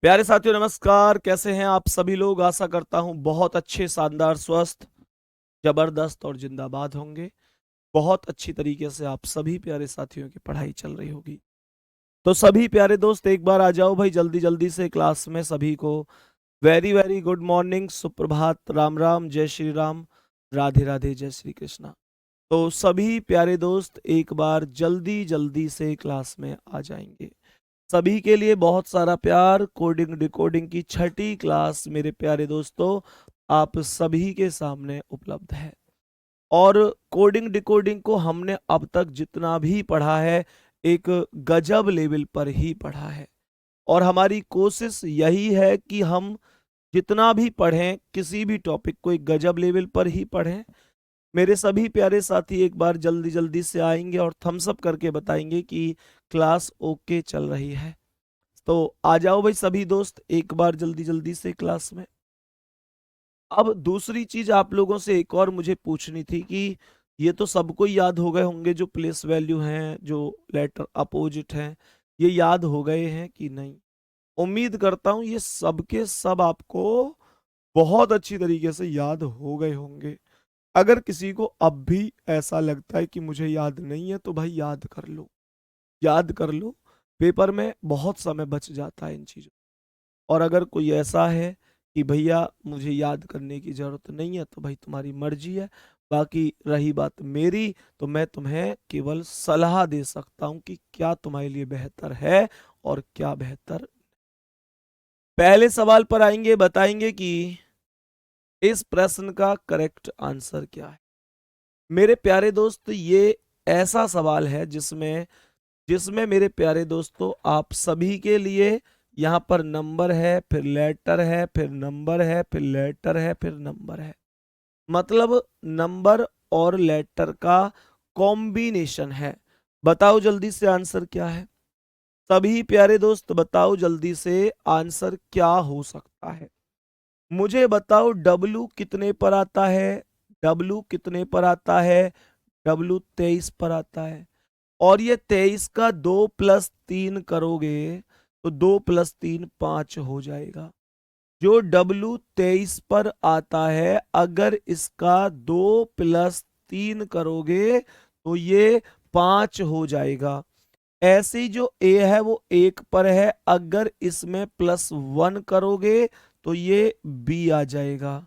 प्यारे साथियों नमस्कार। कैसे हैं आप सभी लोग? आशा करता हूं बहुत अच्छे, शानदार, स्वस्थ, जबरदस्त और जिंदाबाद होंगे। बहुत अच्छी तरीके से आप सभी प्यारे साथियों की पढ़ाई चल रही होगी। तो सभी प्यारे दोस्त एक बार आ जाओ भाई, जल्दी जल्दी से क्लास में। सभी को वेरी वेरी गुड मॉर्निंग, सुप्रभात, राम राम, जय श्री राम, राधे राधे, जय श्री कृष्णा। तो सभी प्यारे दोस्त एक बार जल्दी जल्दी से क्लास में आ जाएंगे। सभी के लिए बहुत सारा प्यार। कोडिंग डिकोडिंग की छठी क्लास मेरे प्यारे दोस्तों आप सभी के सामने उपलब्ध है। और कोडिंग डिकोडिंग को हमने अब तक जितना भी पढ़ा है एक गजब लेवल पर ही पढ़ा है। और हमारी कोशिश यही है कि हम जितना भी पढ़ें किसी भी टॉपिक को एक गजब लेवल पर ही पढ़ें। मेरे सभी प्यारे साथी एक बार जल्दी जल्दी से आएंगे और थम्स अप करके बताएंगे कि क्लास ओके चल रही है। तो आ जाओ भाई सभी दोस्त एक बार जल्दी जल्दी से क्लास में। अब दूसरी चीज आप लोगों से एक और मुझे पूछनी थी कि ये तो सबको ही याद हो गए होंगे, जो प्लेस वैल्यू हैं, जो लेटर अपोजिट हैं, ये याद हो गए हैं कि नहीं? उम्मीद करता हूं ये सबके सब आपको बहुत अच्छी तरीके से याद हो गए होंगे। अगर किसी को अब भी ऐसा लगता है कि मुझे याद नहीं है तो भाई याद कर लो, याद कर लो। पेपर में बहुत समय बच जाता है इन चीजों। और अगर कोई ऐसा है कि भैया मुझे याद करने की जरूरत नहीं है तो भाई तुम्हारी मर्जी है। बाकी रही बात मेरी, तो मैं तुम्हें केवल सलाह दे सकता हूं कि क्या तुम्हारे लिए बेहतर है और क्या बेहतर। पहले सवाल पर आएंगे, बताएंगे कि इस प्रश्न का करेक्ट आंसर क्या है। मेरे प्यारे दोस्त ये ऐसा सवाल है जिसमें जिसमें मेरे प्यारे दोस्तों आप सभी के लिए यहाँ पर नंबर है, फिर लेटर है, फिर नंबर है, फिर लेटर है, फिर नंबर है। मतलब नंबर और लेटर का कॉम्बिनेशन है। बताओ जल्दी से आंसर क्या है। सभी प्यारे दोस्त बताओ जल्दी से आंसर क्या हो सकता है। मुझे बताओ डब्लू कितने पर आता है? डब्लू कितने पर आता है? डब्लू 23 पर आता है। और ये 23 का 2+3 करोगे तो 2+3 5 हो जाएगा। जो W23 पर आता है अगर इसका 2+3 करोगे तो ये 5 हो जाएगा। ऐसी जो A है वो 1 पर है, अगर इसमें +1 करोगे तो ये B आ जाएगा।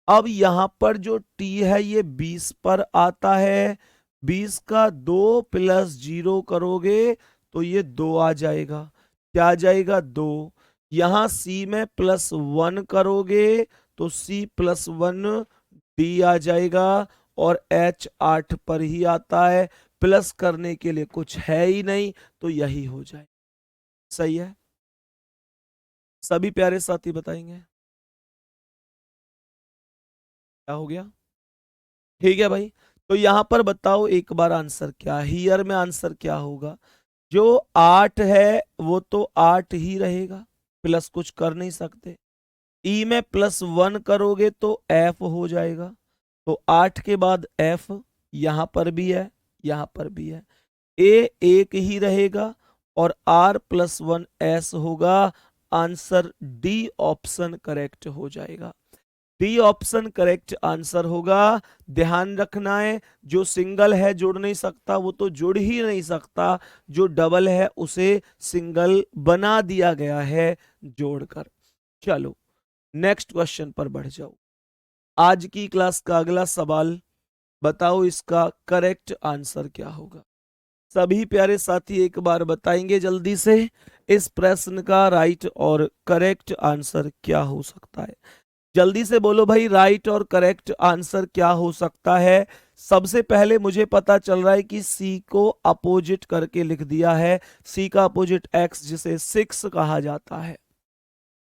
अब यहां पर जो T है ये 20 पर आता है। 20 का 2+0 करोगे तो ये 2 आ जाएगा। क्या आ जाएगा? 2। यहां C में +1 करोगे तो C+1 D आ जाएगा। और H 8 पर ही आता है। प्लस करने के लिए कुछ है ही नहीं तो यही हो जाए। सही है? सभी प्यारे साथी बताएंगे क्या हो गया? ठीक है भाई। तो यहां पर बताओ एक बार आंसर क्या, हियर में आंसर क्या होगा? जो 8 है वो तो 8 ही रहेगा, प्लस कुछ कर नहीं सकते। ई में +1 करोगे तो F हो जाएगा। तो 8 के बाद F, यहां पर भी है, यहां पर भी है। ए एक ही रहेगा और R+1 S होगा। आंसर डी ऑप्शन करेक्ट हो जाएगा। डी ऑप्शन करेक्ट आंसर होगा। ध्यान रखना है, जो सिंगल है जुड़ नहीं सकता वो तो जुड़ ही नहीं सकता। जो डबल है उसे सिंगल बना दिया गया है जोड़कर। चलो नेक्स्ट क्वेश्चन पर बढ़ जाओ। आज की क्लास का अगला सवाल, बताओ इसका करेक्ट आंसर क्या होगा। सभी प्यारे साथी एक बार बताएंगे जल्दी से इस प्रश्न का राइट और करेक्ट आंसर क्या हो सकता है। जल्दी से बोलो भाई, राइट और करेक्ट आंसर क्या हो सकता है। सबसे पहले मुझे पता चल रहा है कि सी को अपोजिट करके लिख दिया है। सी का अपोजिट एक्स, जिसे 6 कहा जाता है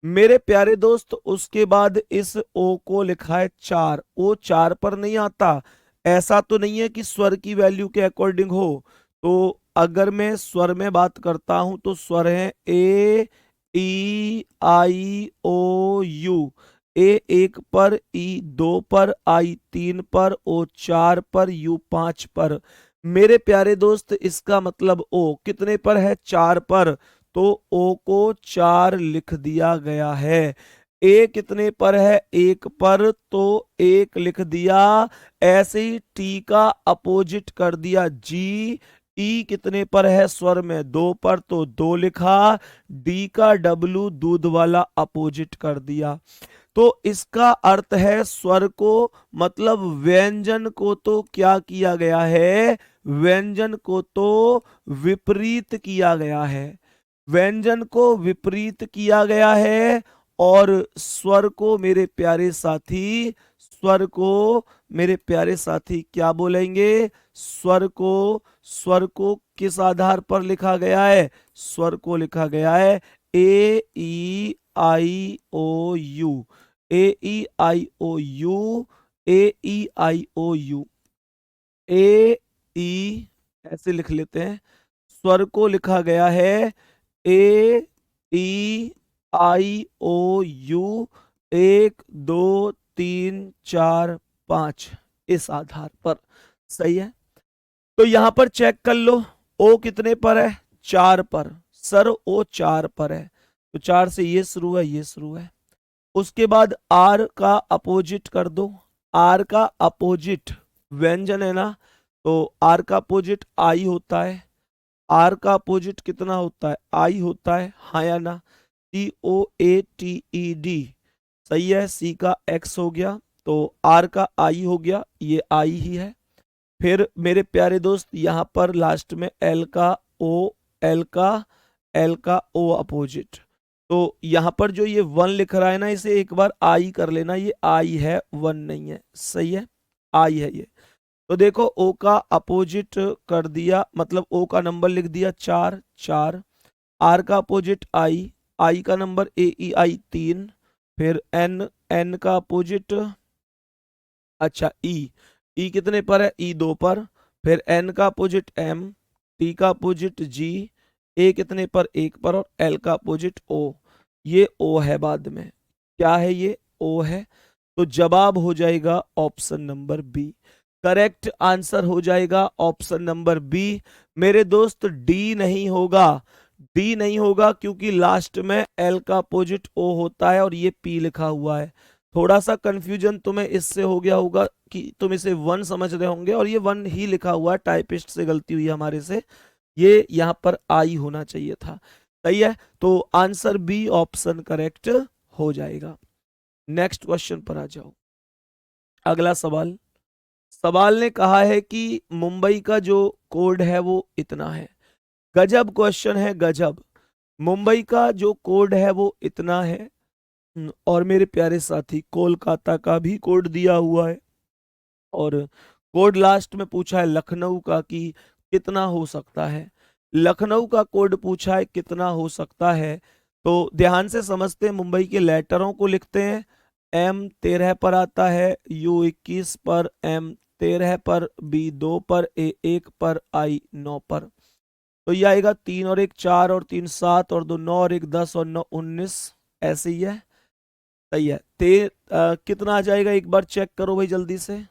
मेरे प्यारे दोस्त। उसके बाद इस ओ को लिखा है 4। ओ 4 पर नहीं आता। ऐसा तो नहीं है कि स्वर की वैल्यू के अकॉर्डिंग हो। तो अगर मैं स्वर में बात करता हूं तो स्वर है A, E, I, O, U. ए 1 पर, ई 2 पर, आई 3 पर, ओ 4 पर, यू 5 पर। मेरे प्यारे दोस्त इसका मतलब ओ कितने पर है? 4 पर। तो ओ को 4 लिख दिया गया है। ए कितने पर है? 1 पर, तो 1 लिख दिया। ऐसे ही टी का अपोजिट कर दिया जी। ई कितने पर है? स्वर में 2 पर, तो 2 लिखा। डी का डब्लू दूध वाला अपोजिट कर दिया। तो इसका अर्थ है स्वर को, मतलब व्यंजन को तो क्या किया गया है? व्यंजन को तो विपरीत किया गया है। व्यंजन को विपरीत किया गया है। और स्वर को मेरे प्यारे साथी, स्वर को मेरे प्यारे साथी क्या बोलेंगे? स्वर को किस आधार पर लिखा गया है? स्वर को लिखा गया है A E I O U, A E I O U, A E I O U, A E, ऐसे लिख लेते हैं। स्वर को लिखा गया है A E I O you, 1 2 3 4 5, इस आधार पर। सही है। तो यहां पर चेक कर लो, ओ कितने पर है? 4 पर। सर ओ 4 पर है, तो 4 से ये शुरू है, ये शुरू है। उसके बाद आर का अपोजिट कर दो। आर का अपोजिट व्यंजन है ना, तो आर का अपोजिट आई होता है। आर का अपोजिट कितना होता है? आई होता है, हाँ या ना? COATED, सही है। सी का एक्स हो गया, तो आर का आई हो गया, ये आई ही है। फिर मेरे प्यारे दोस्त यहां पर लास्ट में एल का ओ, एल का ओ अपोजिट। तो यहां पर जो ये 1 लिख रहा है ना, इसे एक बार आई कर लेना, ये आई है, 1 नहीं है। सही है, आई है ये। तो देखो ओ का अपोजिट कर दिया, मतलब ओ का नंबर लिख दिया 4 4। आर का अपोजिट आई, आई का नंबर ए ई आई 3। फिर एन, एन का अपोजिट, अच्छा ई कितने पर है? ई 2 पर। फिर एन का अपोजिट एम, टी का अपोजिट जी, ए कितने पर? 1 पर। और एल का अपोजिट ओ, ये ओ है बाद में। क्या है? ये ओ है। तो जवाब हो जाएगा option number B. Correct answer हो जाएगा ऑप्शन नंबर बी। मेरे दोस्त डी नहीं होगा, डी नहीं होगा, क्योंकि लास्ट में एल का अपोजिट ओ होता है और ये पी लिखा हुआ है। थोड़ा सा कंफ्यूजन तुम्हें इससे हो गया होगा कि तुम इसे 1 समझ रहे होंगे, और ये 1 ही लिखा हुआ है, टाइपिस्ट से गलती हुई है हमारे से। ये यहां पर आई होना चाहिए था। सही है, तो आंसर बी ऑप्शन करेक्ट हो जाएगा। नेक्स्ट क्वेश्चन पर आ जाओ। अगला सवाल, सवाल ने कहा है कि मुंबई का जो कोड है वो इतना है। गजब क्वेश्चन है, गजब। मुंबई का जो कोड है वो इतना है। और मेरे प्यारे साथी कोलकाता का भी कोड दिया हुआ है। और कोड लास्ट में पूछा है लखनऊ का कि कितना हो सकता है। लखनऊ का कोड पूछा है कितना हो सकता है। तो ध्यान से समझते हैं, मुंबई के लेटरों को लिखते हैं। M 13 पर आता है, U 21 पर, M 13 पर, B 2 पर, A 1 पर, I 9 पर। तो ये आएगा 3 और 1 4 और 3 7 और 2 9 और 1 10 और 9 19, ऐसे ही है। सही है। कितना आ जाएगा एक बार चेक करो भाई जल्दी से।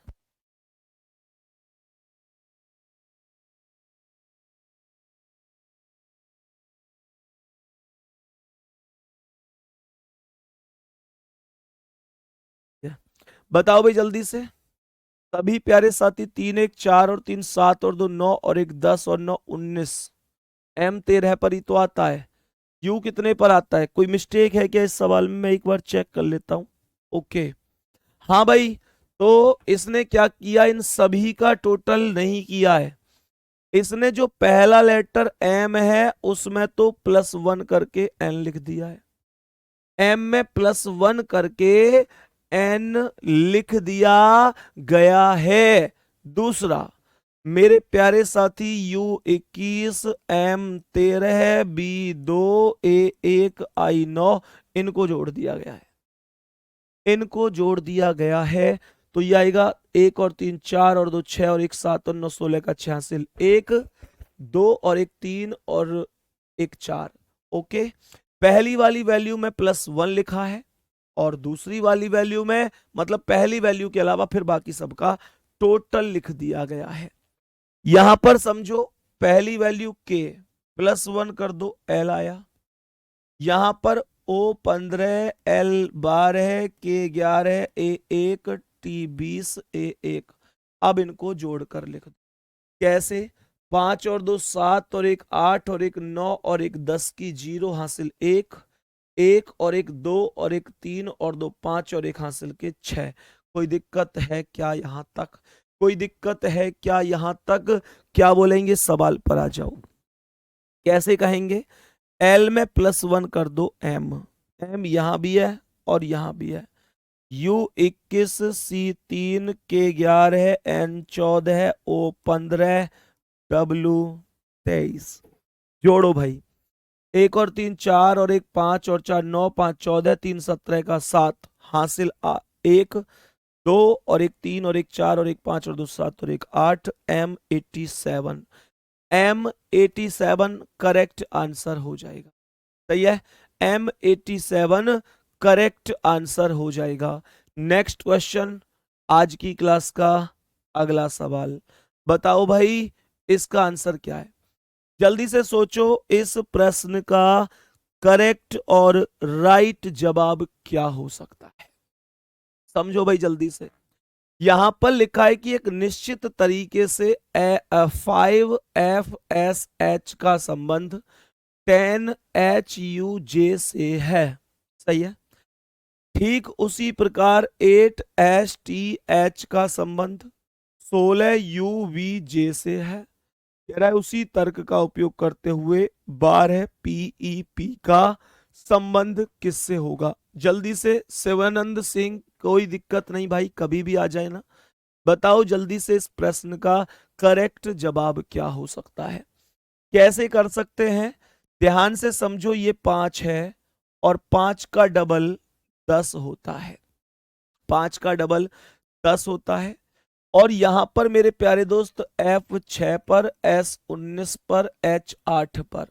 बताओ भाई जल्दी से सभी प्यारे साथी। 3 1 4 और 3 7 और 2 9 और 1 10 और 9 19। M 13 पर ही तो आता है। U कितने पर आता है? कोई मिस्टेक है क्या इस सवाल में? मैं एक बार चेक कर लेता हूं। ओके, हाँ भाई। तो इसने क्या किया? इन सभी का टोटल नहीं किया है। इसने जो पहला लेटर M है उसमें तो +1 करके N लिख दिया है। M में +1 करके N लिख दिया गया है। दूसरा, मेरे प्यारे साथी U 21 M 13 B 2 A 1 I 9, इनको जोड़ दिया गया है। इनको जोड़ दिया गया है। तो ये आएगा 1 और 3 4 और 2 6 और 1 7 और 9 16 का 86, 1 2 और 1 3 और 1 4। ओके, पहली वाली वैल्यू में +1 लिखा है, और दूसरी वाली वैल्यू में, मतलब पहली वैल्यू के अलावा फिर बाकी सबका टोटल लिख दिया गया है। यहां पर समझो, पहली वैल्यू के +1 कर दो, L आया। यहां पर O15, L12, K11, A1, T20, A1। अब इनको जोड़कर लिख दो। कैसे? 5 और 2 7 और 1 8 और 1 9 और 1 10 की जीरो हासिल 1, 1 और 1 2 और 1 3 और 2 5 और 1 हासिल के 6। कोई दिक्कत है क्या यहां तक? कोई दिक्कत है क्या यहां तक? क्या बोलेंगे? सवाल पर आ जाओ। कैसे कहेंगे? एल में +1 कर दो एम। एम यहां भी है और यहां भी है। U21, C3, K11, N14, O15, W23। जोड़ो भाई। 1 और 3 4 और 1 5 और 4 9 5 14 3 17 का 7 हासिल 1 2 और 1 3 और 1 4 और 1 5 और 2 7 और 1 8। M87। M87 करेक्ट आंसर हो जाएगा। सही है। M87 करेक्ट आंसर हो जाएगा। नेक्स्ट क्वेश्चन, आज की क्लास का अगला सवाल। बताओ भाई इसका आंसर क्या है? जल्दी से सोचो, इस प्रश्न का करेक्ट और राइट जवाब क्या हो सकता है? समझो भाई जल्दी से। यहां पर लिखा है कि एक निश्चित तरीके से 5FSH का संबंध 10HUJ से है। सही है। ठीक उसी प्रकार 8STH का संबंध 16UVJ से है। कह रहा है उसी तर्क का उपयोग करते हुए 12PEP का संबंध किससे होगा? जल्दी से शिवानंद सिंह, कोई दिक्कत नहीं भाई, कभी भी आ जाए ना। बताओ जल्दी से इस प्रश्न का करेक्ट जवाब क्या हो सकता है? कैसे कर सकते हैं? ध्यान से समझो, ये 5 है और 5 का डबल 10 होता है। 5 का डबल 10 होता है। और यहां पर मेरे प्यारे दोस्त F6 पर, S19 पर, H8 पर,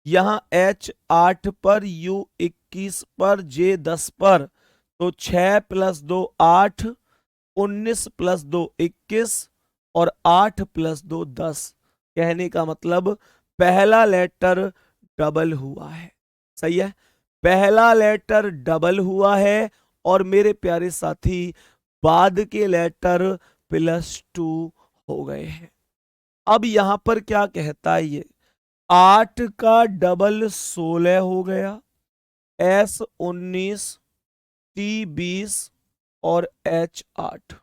यहां H8 पर, U21 पर, J10 पर। तो 6 + 2 8, 19 + 2 21 और 8 + 2 10। कहने का मतलब पहला लेटर डबल हुआ है। सही है। पहला लेटर डबल हुआ है और मेरे प्यारे साथी बाद के लेटर +2 हो गए हैं। अब यहां पर क्या कहता है ये? 8 का डबल 16 हो गया, S19, T20 और H8।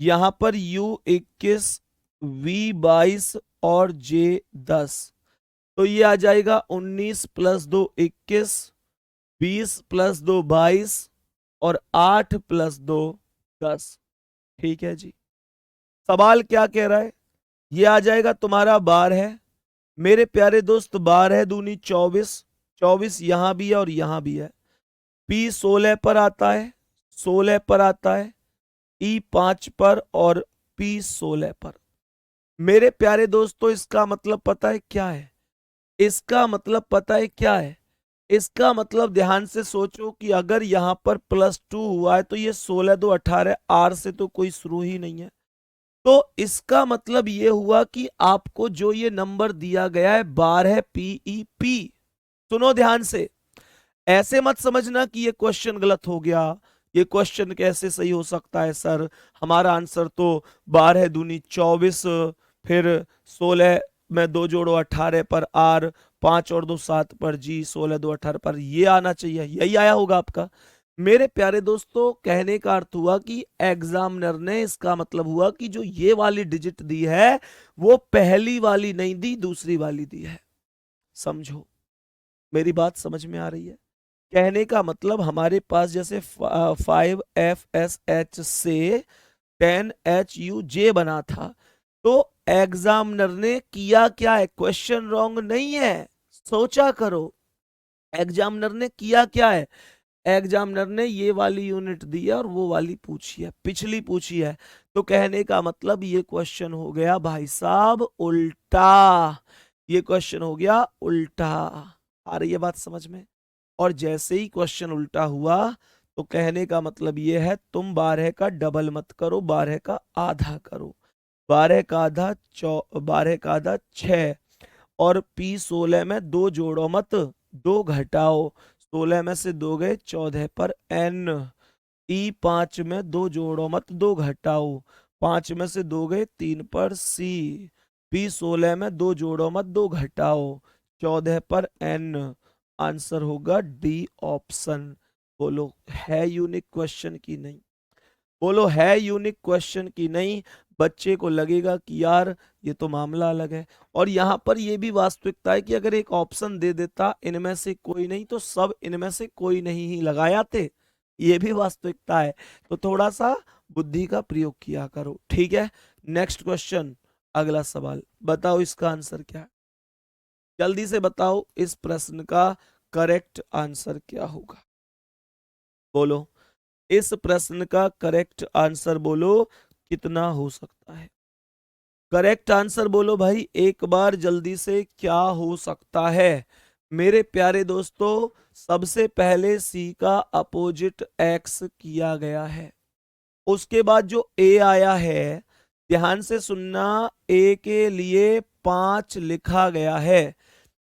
यहां पर U21, V22 और J10। तो ये आ जाएगा 19 + 2 21, 20 + 2 22 और 8 + 2 10। ठीक है जी। सवाल क्या कह रहा है? ये आ जाएगा तुम्हारा 12 है। मेरे प्यारे दोस्त 12 दूनी 24, 24 यहां भी है और यहां भी है। P 16 पर आता है, 16 पर आता है, E 5 पर और P 16 पर। मेरे प्यारे दोस्तों इसका मतलब पता है क्या है? इसका मतलब पता है क्या है? इसका मतलब ध्यान से सोचो कि अगर यहां पर +2 हुआ है तो ये 16 2 18, R से तो कोई शुरू ही नहीं है। तो इसका मतलब ये हुआ कि आपको जो ये नंबर दिया गया है 12 PEP। सुनो ध्यान से, ऐसे मत समझना कि ये क्वेश्चन गलत हो गया। ये क्वेश्चन कैसे सही हो सकता है सर? हमारा आंसर तो 12 दूनी 24, फिर 16 में 2 जोड़ो 18 पर R, 5 और 2 7 पर G, 16 2 18 पर ये आना चाहिए। यही आया होगा आपका। मेरे प्यारे दोस्तों कहने का अर्थ हुआ कि एग्जामिनर ने, इसका मतलब हुआ कि जो ये वाली डिजिट दी है वो पहली वाली नहीं दी, दूसरी वाली दी है। समझो, मेरी बात समझ में आ रही है? कहने का मतलब हमारे पास जैसे 5FSH से 10HUJ बना था, तो एग्जामिनर ने किया क्या है? क्वेश्चन रॉन्ग नहीं है, सोचा करो। एग्जामिनर ने किया क्या है? एग्जामिनर ने ये वाली यूनिट दी है और वो वाली पूछी है, पिछली पूछी है। तो कहने का मतलब ये क्वेश्चन हो गया भाई साहब उल्टा। ये क्वेश्चन हो गया उल्टा। आ रही है बात समझ में? और जैसे ही क्वेश्चन उल्टा हुआ तो कहने का मतलब ये है तुम 12 का डबल मत करो, 12 का आधा करो। 12 का आधा 12 का आधा 6 और P 16 में 2 जोड़ो मत, 2 घटाओ, 16 में से 2 गए 14 पर n। ई 5 में 2 जोड़ो मत, 2 घटाओ, 5 में से 2 गए 3 पर सी। पी 16 में 2 जोड़ो मत, 2 घटाओ, 14 पर n। आंसर होगा डी ऑप्शन। बोलो है यूनिक क्वेश्चन की नहीं? बोलो है यूनिक क्वेश्चन की नहीं? बच्चे को लगेगा कि यार ये तो मामला अलग है। और यहां पर ये भी वास्तविकता है कि अगर एक ऑप्शन दे देता इनमें से कोई नहीं तो सब इनमें से कोई नहीं ही लगाया थे। ये भी वास्तविकता है। तो थोड़ा सा बुद्धि का प्रयोग किया करो, ठीक है। नेक्स्ट क्वेश्चन, अगला सवाल, बताओ इसका आंसर क्या है? जल्दी से बताओ इस प्रश्न का करेक्ट आंसर क्या होगा? बोलो इस प्रश्न का करेक्ट आंसर बोलो कितना हो सकता है? करेक्ट आंसर बोलो भाई एक बार जल्दी से, क्या हो सकता है मेरे प्यारे दोस्तों? सबसे पहले सी का अपोजिट एक्स किया गया है, उसके बाद जो ए आया है, ध्यान से सुनना, ए के लिए 5 लिखा गया है।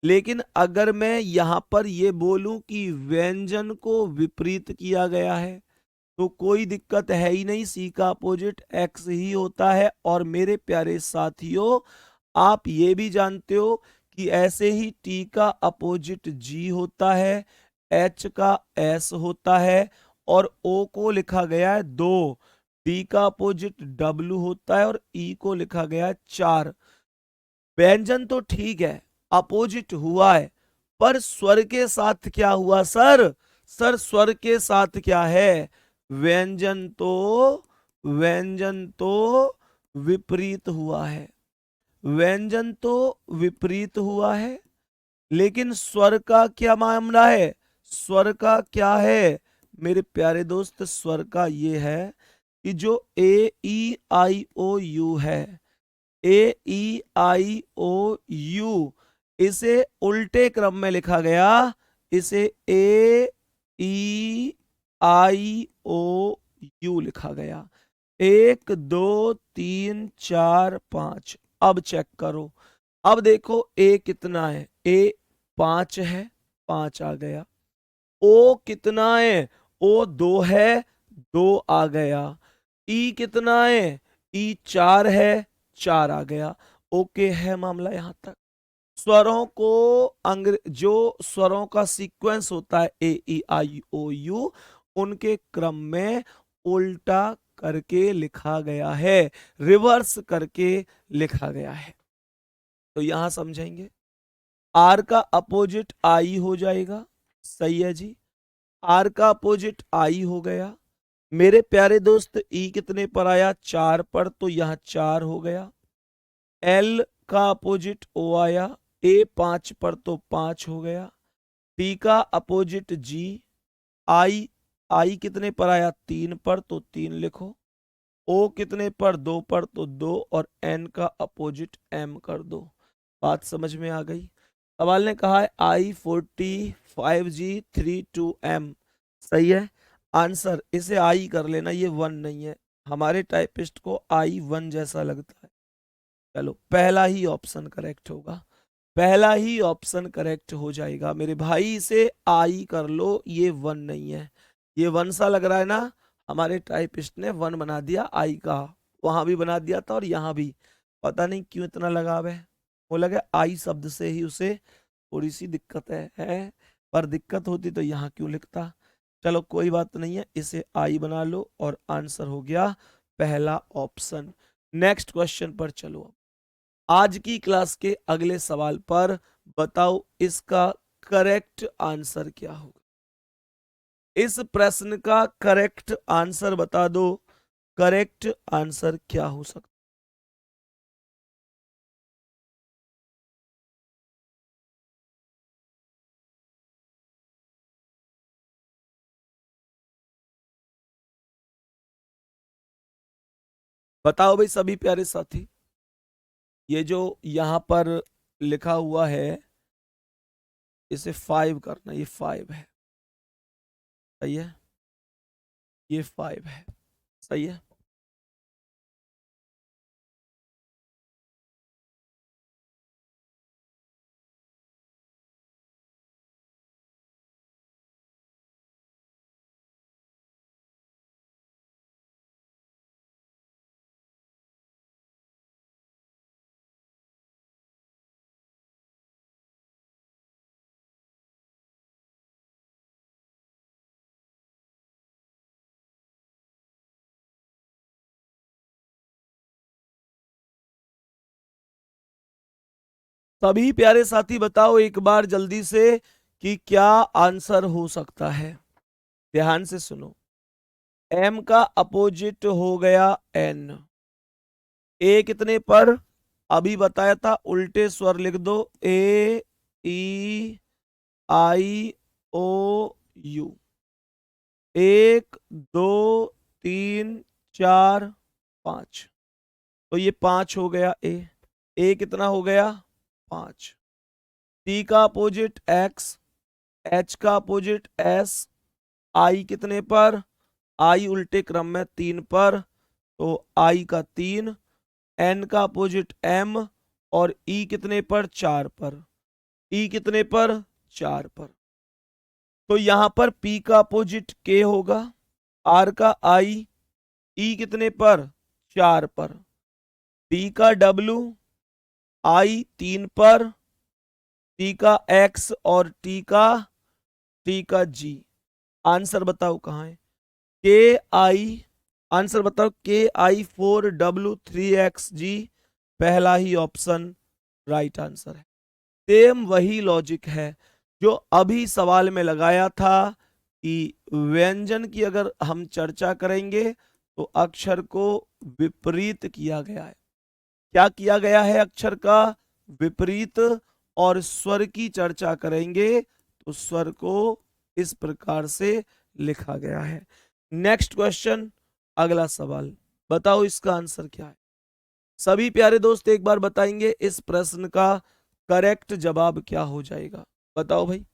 लेकिन अगर मैं यहां पर ये बोलूं कि व्यंजन को विपरीत किया गया है तो कोई दिक्कत है ही नहीं, सी का अपोजिट एक्स ही होता है। और मेरे प्यारे साथियों, आप ये भी जानते हो कि ऐसे ही टी का अपोजिट जी होता है, एच का एस होता है, और ओ को लिखा गया है 2। डी का अपोजिट डब्ल्यू होता है और ई को लिखा गया है 4। व्यंजन तो ठीक है, अपोजिट हुआ है, पर स्वर के साथ क्या हुआ सर? सर स्वर के साथ क्या है? व्यंजन तो विपरीत हुआ है। व्यंजन तो विपरीत हुआ है, लेकिन स्वर का क्या मामला है? स्वर का क्या है मेरे प्यारे दोस्त? स्वर का ये है कि जो ए ई आई ओ यू है, A E I O you, इसे उल्टे क्रम में लिखा गया, इसे ए ई आई ओ यू लिखा गया। 1 2 3 4 5। अब चेक करो, अब देखो ए कितना है? ए 5 है, 5 आ गया। ओ कितना है? ओ 2 है, 2 आ गया। ई कितना है? ई 4 है, 4 आ गया। ओके है मामला यहां तक। स्वरों को जो स्वरों का सीक्वेंस होता है A E I O you, उनके क्रम में उल्टा करके लिखा गया है, रिवर्स करके लिखा गया है। तो यहां समझेंगे, आर का अपोजिट आई हो जाएगा, सही है जी। आर का अपोजिट आई हो गया। मेरे प्यारे दोस्त ई कितने पर आया? 4 पर, तो यहां 4 हो गया। एल का अपोजिट ओ आया, ए 5 पर तो 5 हो गया। टी का अपोजिट जी, आई, आई कितने पर आया? 3 पर, तो 3 लिखो। ओ कितने पर? 2 पर, तो 2। और एन का अपोजिट एम कर दो। बात समझ में आ गई? सवाल ने कहा है I45G32M, सही है आंसर। इसे आई कर लेना, ये 1 नहीं है, हमारे टाइपिस्ट को I1 जैसा लगता है। चलो पहला ही ऑप्शन करेक्ट होगा, पहला ही ऑप्शन करेक्ट हो जाएगा मेरे भाई। इसे आई कर लो, ये 1 नहीं है। ये 1 सा लग रहा है ना? हमारे टाइपिस्ट ने 1 बना दिया आई का, वहां भी बना दिया था और यहां भी। पता नहीं क्यों इतना लगाव है, वो लगे आई शब्द से ही उसे थोड़ी सी दिक्कत है। पर दिक्कत होती तो यहाँ क्यों लिखता? चलो कोई बात नहीं है, इसे आई बना लो और आंसर हो गया पहला ऑप्शन। नेक्स्ट क्वेश्चन पर चलो। आज की क्लास के अगले सवाल पर बताओ इसका करेक्ट आंसर क्या होगा? इस प्रश्न का करेक्ट आंसर बता दो, करेक्ट आंसर क्या हो सकता? बताओ भाई सभी प्यारे साथी। ये जो यहां पर लिखा हुआ है, इसे 5 करना, ये 5 है, सही है। ये 5 है, सही है। सभी प्यारे साथी बताओ एक बार जल्दी से कि क्या आंसर हो सकता है। ध्यान से सुनो। m का अपोजिट हो गया n। ए कितने पर? अभी बताया था, उल्टे स्वर लिख दो। ए ई आई ओ यू। 1 2 3 4 5। तो ये 5 हो गया ए कितना हो गया? 5। टी का अपोजिट एक्स, एच का अपोजिट एस, आई कितने पर? आई उल्टे क्रम में 3 पर, तो आई का 3। एन का अपोजिट एम, और ई कितने पर? 4 पर। ई कितने पर? 4 पर। तो यहां पर पी का अपोजिट के होगा, आर का आई, ई कितने पर? 4 पर। डी का डब्ल्यू, आई 3 पर, टी का एक्स, और टी का जी। आंसर बताओ कहाँ है? के आई, आंसर बताओ। Ki 4W 3XG, पहला ही ऑप्शन राइट आंसर है। सेम वही लॉजिक है जो अभी सवाल में लगाया था कि व्यंजन की अगर हम चर्चा करेंगे तो अक्षर को विपरीत किया गया है। क्या किया गया है? अक्षर का विपरीत। और स्वर की चर्चा करेंगे तो स्वर को इस प्रकार से लिखा गया है। नेक्स्ट क्वेश्चन, अगला सवाल, बताओ इसका आंसर क्या है। सभी प्यारे दोस्त एक बार बताएंगे इस प्रश्न का करेक्ट जवाब क्या हो जाएगा। बताओ भाई।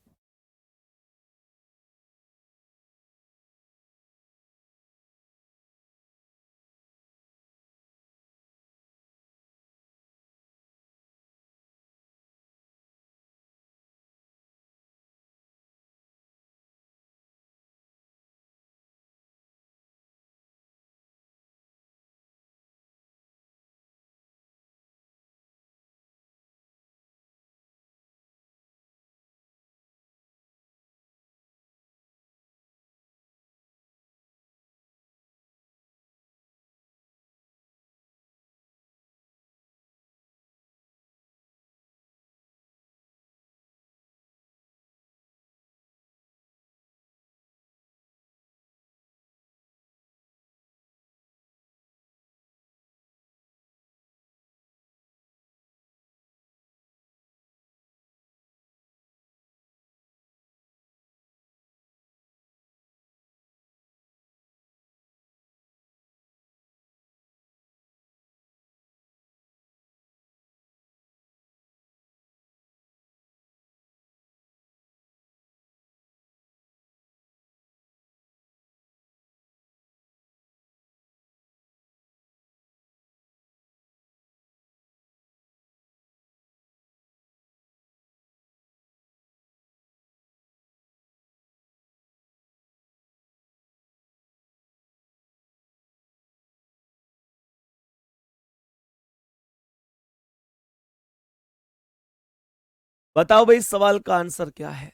बताओ भाई सवाल का आंसर क्या है।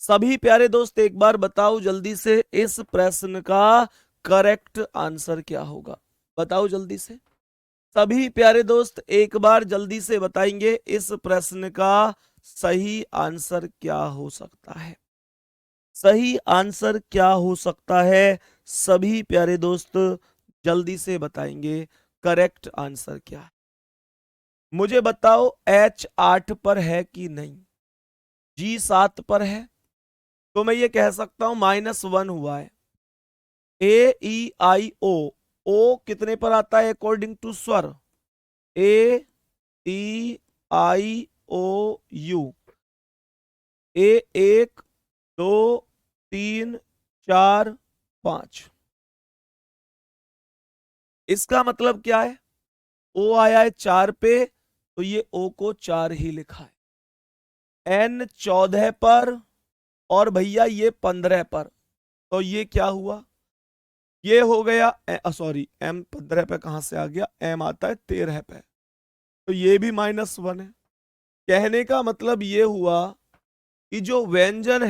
सभी प्यारे दोस्त एक बार बताओ जल्दी से इस प्रश्न का करेक्ट आंसर क्या होगा। बताओ जल्दी से। सभी प्यारे दोस्त एक बार जल्दी से बताएंगे इस प्रश्न का सही आंसर क्या हो सकता है। सही आंसर क्या हो सकता है? सभी प्यारे दोस्त जल्दी से बताएंगे करेक्ट आंसर क्या है। मुझे बताओ H 8 पर है कि नहीं? G 7 पर है, तो मैं ये कह सकता हूं -1 हुआ है। A E I O, ओ कितने पर आता है अकॉर्डिंग टू स्वर? A E I O U। ए 1 2 3 4 5। इसका मतलब क्या है? ओ आया है 4 पे, तो ये ओ को 4 ही लिखा है। N 14 पर, और भैया ये 15 पर, तो ये क्या हुआ? ये हो गया, सॉरी, M 15 पे कहां से आ गया? M आता है 13 पे, तो ये भी -1 है। कहने का मतलब ये हुआ कि जो व्यंजन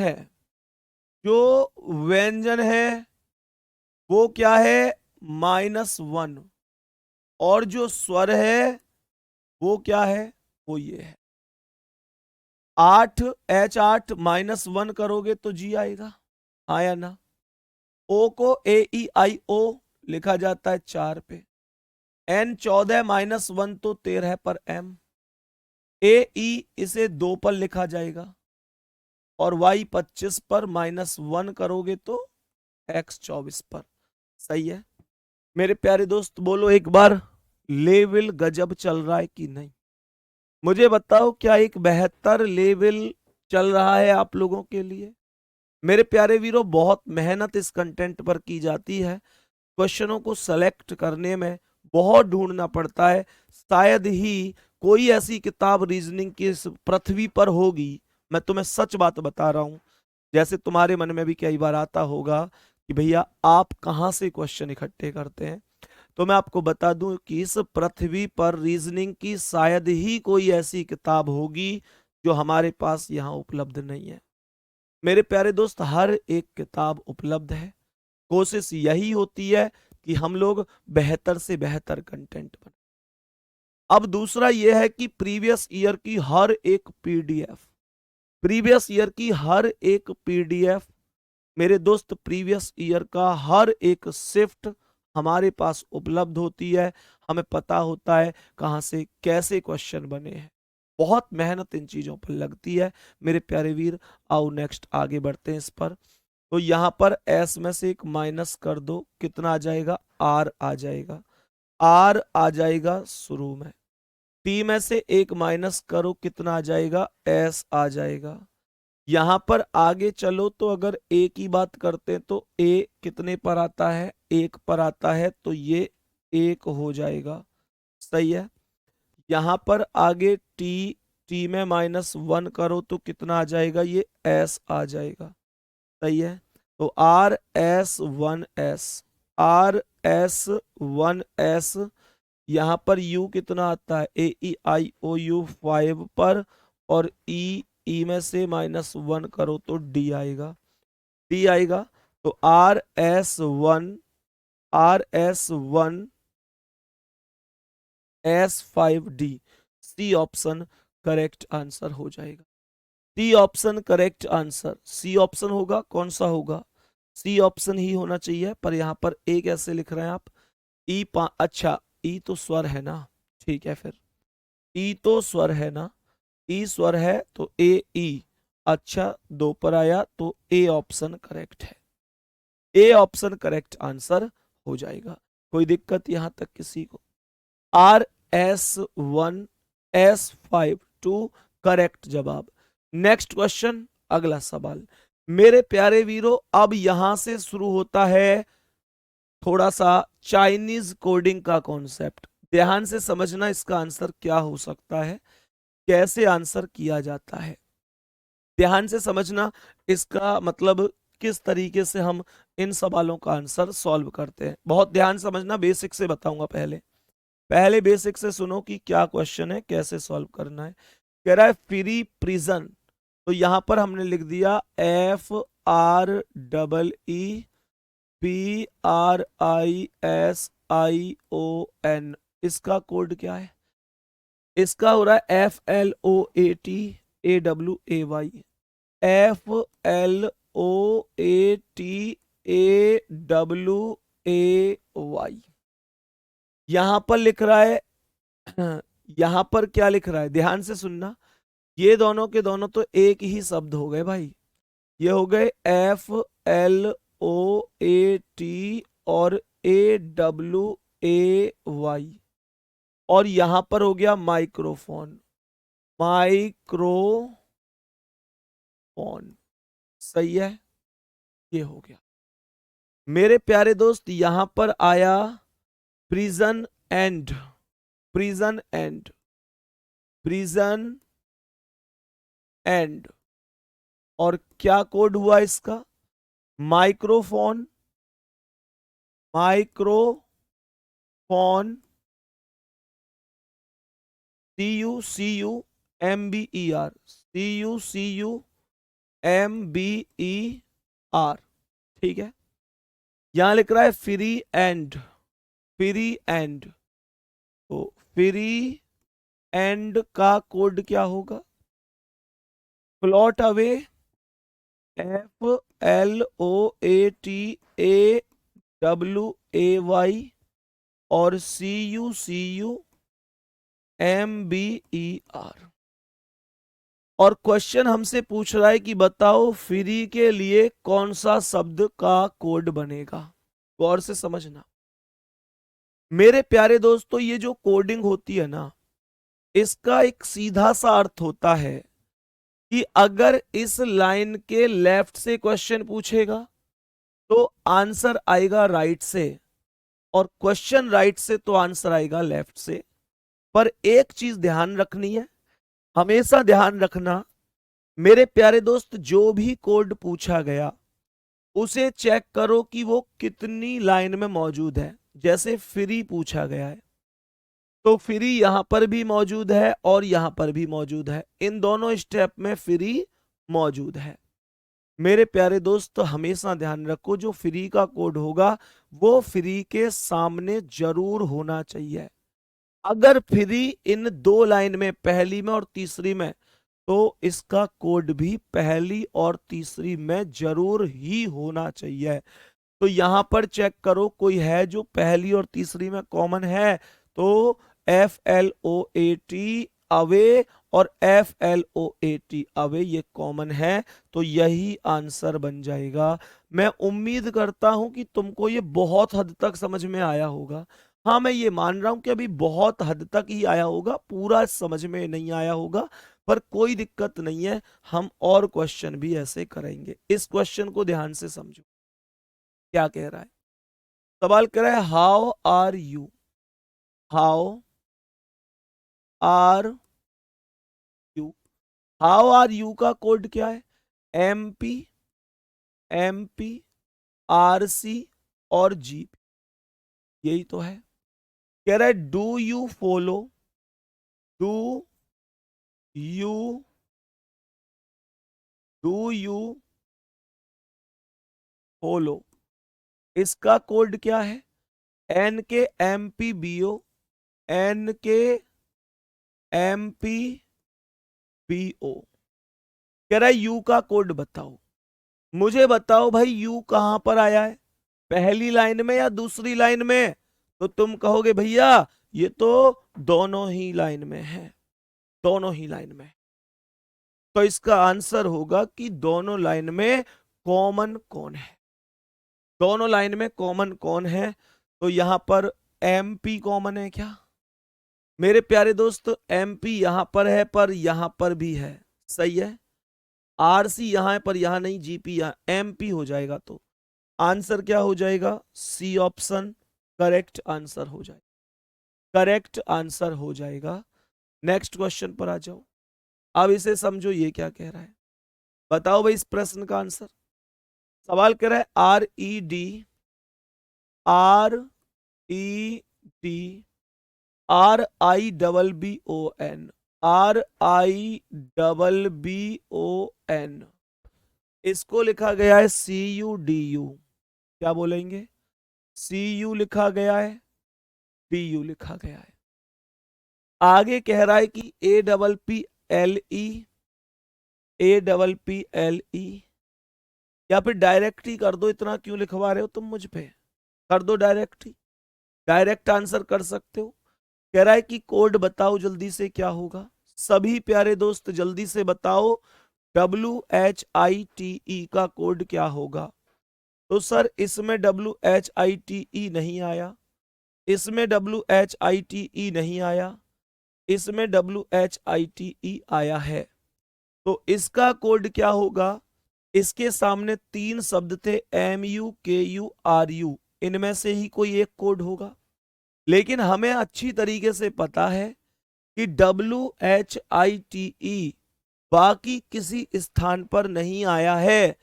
है वो क्या है? -1। और जो स्वर है वो क्या है? वो ये है। 8 -1 करोगे तो जी आएगा, हाँ या ना। ओ को AEIO लिखा जाता है 4 पे, N 14 -1 तो 13 पर M, AE इसे 2 पर लिखा जाएगा, और Y 25 पर -1 करोगे तो X 24 पर। सही है मेरे प्यारे दोस्त, बोलो एक बार, लेवल गजब चल रहा है कि नहीं? मुझे बताओ, क्या एक बेहतर लेवल चल रहा है आप लोगों के लिए? मेरे प्यारे वीरों, बहुत मेहनत इस कंटेंट पर की जाती है, क्वेश्चनों को सेलेक्ट करने में बहुत ढूंढना पड़ता है। शायद ही कोई ऐसी किताब रीजनिंग की इस पृथ्वी पर होगी, मैं तुम्हें सच बात बता रहा हूं। जैसे तुम्हारे मन में भी कई बार आता होगा कि भैया आप कहाँ से क्वेश्चन इकट्ठे करते हैं, तो मैं आपको बता दूं कि इस पृथ्वी पर रीजनिंग की शायद ही कोई ऐसी किताब होगी जो हमारे पास यहाँ उपलब्ध नहीं है। मेरे प्यारे दोस्त, हर एक किताब उपलब्ध है, कोशिश यही होती है कि हम लोग बेहतर से बेहतर कंटेंट बनाएं। अब दूसरा यह है कि प्रीवियस ईयर की हर एक पीडीएफ, प्रीवियस ईयर की हर एक पीडीएफ, मेरे दोस्त प्रीवियस ईयर का हर एक शिफ्ट हमारे पास उपलब्ध होती है। हमें पता होता है कहाँ से कैसे क्वेश्चन बने हैं। बहुत मेहनत इन चीजों पर लगती है मेरे प्यारे वीर। आओ नेक्स्ट आगे बढ़ते हैं इस पर। तो यहां पर एस में से एक माइनस कर दो, कितना आ जाएगा? आर आ जाएगा, आर आ जाएगा शुरू में। टी में से एक माइनस करो, कितना आ जाएगा? एस आ जाएगा। यहां पर आगे चलो तो अगर ए की बात करते हैं तो ए कितने पर आता है? 1 पर आता है, तो ये 1 हो जाएगा। सही है। यहां पर आगे टी, टी में -1 करो तो कितना आ जाएगा? ये एस आ जाएगा। सही है। तो RS1S, RS1S, यहां पर U कितना आता है? AEIOU 5 पर, और ई में से -1 करो तो डी आएगा, डी आएगा। तो RS1S5D, सी ऑप्शन करेक्ट आंसर हो जाएगा। C option correct answer, C option होगा, कौन सा होगा? सी ऑप्शन ही होना चाहिए, पर यहां पर ए कैसे लिख रहे हैं आप? अच्छा, ई तो स्वर है ना, ठीक है फिर, ई तो स्वर है ना, ई स्वर है तो ए ई। अच्छा, 2 पर आया तो ए ऑप्शन करेक्ट है, ए ऑप्शन करेक्ट आंसर हो जाएगा। कोई दिक्कत यहां तक किसी को? RS1S5 करेक्ट जवाब। नेक्स्ट क्वेश्चन, अगला सवाल। मेरे प्यारे वीरों, अब यहां से शुरू होता है थोड़ा सा चाइनीज कोडिंग का कॉन्सेप्ट। ध्यान से समझना इसका आंसर क्या हो सकता है, कैसे आंसर किया जाता है। ध्यान से समझना इसका मतलब, किस तरीके से हम इन सवालों का आंसर सॉल्व करते हैं। बहुत ध्यान समझना, बेसिक से बताऊंगा। पहले पहले बेसिक से सुनो कि क्या क्वेश्चन है, कैसे सॉल्व करना है। कह रहा है फ्री प्रिजन, तो यहां पर हमने लिख दिया FREEPRISION। इसका कोड क्या है? इसका हो रहा है FLOATAWAY, FLOATAWAY। यहां पर लिख रहा है यहां पर क्या लिख रहा है? ध्यान से सुनना, ये दोनों के दोनों तो एक ही शब्द हो गए भाई। ये हो गए FLOAT और AWAY, और यहां पर हो गया माइक्रोफोन, माइक्रोफोन। सही है, ये हो गया। मेरे प्यारे दोस्त, यहां पर आया prison and, prison and, prison and, और क्या कोड हुआ इसका? Microphone, microphone, CUCUMBER, CUCUMBER। ठीक है। यहां लिख रहा है फ्री एंड, फ्री एंड, तो फ्री एंड का कोड क्या होगा? प्लॉट अवे, FLOATAWAY और CUMBER। और क्वेश्चन हमसे पूछ रहा है कि बताओ फ्री के लिए कौन सा शब्द का कोड बनेगा। गौर से समझना मेरे प्यारे दोस्तों, ये जो कोडिंग होती है ना, इसका एक सीधा सा अर्थ होता है कि अगर इस लाइन के लेफ्ट से क्वेश्चन पूछेगा तो आंसर आएगा राइट से, और क्वेश्चन राइट से तो आंसर आएगा लेफ्ट से। पर एक चीज ध्यान रखनी है, हमेशा ध्यान रखना मेरे प्यारे दोस्त, जो भी कोड पूछा गया उसे चेक करो कि वो कितनी लाइन में मौजूद है। जैसे फ्री पूछा गया है तो फ्री यहां पर भी मौजूद है और यहां पर भी मौजूद है, इन दोनों स्टेप में फ्री मौजूद है। मेरे प्यारे दोस्त हमेशा ध्यान रखो, जो फ्री का कोड होगा वो फ्री के सामने जरूर होना चाहिए। अगर फ्री इन दो लाइन में, पहली में और तीसरी में, तो इसका कोड भी पहली और तीसरी में जरूर ही होना चाहिए। तो यहां पर चेक करो कोई है जो पहली और तीसरी में कॉमन है, तो FLOAT अवे और FLOAT अवे ये कॉमन है, तो यही आंसर बन जाएगा। मैं उम्मीद करता हूं कि तुमको ये बहुत हद तक समझ में आया होगा। हाँ, मैं ये मान रहा हूं कि अभी बहुत हद तक ही आया होगा, पूरा समझ में नहीं आया होगा, पर कोई दिक्कत नहीं है, हम और क्वेश्चन भी ऐसे करेंगे। इस क्वेश्चन को ध्यान से समझो, क्या कह रहा है। सवाल कह रहा है how are you, how are you. How are you का कोड क्या है? MP, MP, RC और GP, यही तो है। कह रहा है do you follow, do you do you follow, इसका कोड क्या है? NKMPBO, NKMPBO। कह रहा है यू का कोड बताओ। मुझे बताओ भाई यू कहां पर आया है, पहली लाइन में या दूसरी लाइन में? तो तुम कहोगे भैया ये तो दोनों ही लाइन में है, दोनों ही लाइन में। तो इसका आंसर होगा कि दोनों लाइन में कॉमन कौन है, दोनों लाइन में कॉमन कौन है। तो यहां पर MP कॉमन है क्या? मेरे प्यारे दोस्त MP यहां पर है, पर यहां पर भी है, सही है। RC यहां है पर यहां नहीं, GP यहां, MP हो जाएगा। तो आंसर क्या हो जाएगा? C ऑप्शन करेक्ट आंसर हो जाएगा, करेक्ट आंसर हो जाएगा। नेक्स्ट क्वेश्चन पर आ जाओ। अब इसे समझो, ये क्या कह रहा है, बताओ भाई इस प्रश्न का आंसर। सवाल कह रहा है RED RIBBON, RIBBON, इसको लिखा गया है CUDU। क्या बोलेंगे? CU लिखा गया है, DU लिखा गया है। आगे कह रहा है कि APPLE या फिर डायरेक्ट ही कर दो, इतना क्यों लिखवा रहे हो तुम मुझ पे, कर दो डायरेक्ट ही, डायरेक्ट आंसर कर सकते हो। कह रहा है कि कोड बताओ जल्दी से क्या होगा। सभी प्यारे दोस्त जल्दी से बताओ WHITE का कोड क्या होगा। तो सर इसमें WHITE नहीं आया, इसमें WHITE नहीं आया, इसमें WHITE आया है। तो इसका कोड क्या होगा? इसके सामने तीन शब्द थे MU KU RU, इनमें से ही कोई एक कोड होगा। लेकिन हमें अच्छी तरीके से पता है कि WHITE बाकी किसी स्थान पर नहीं आया है,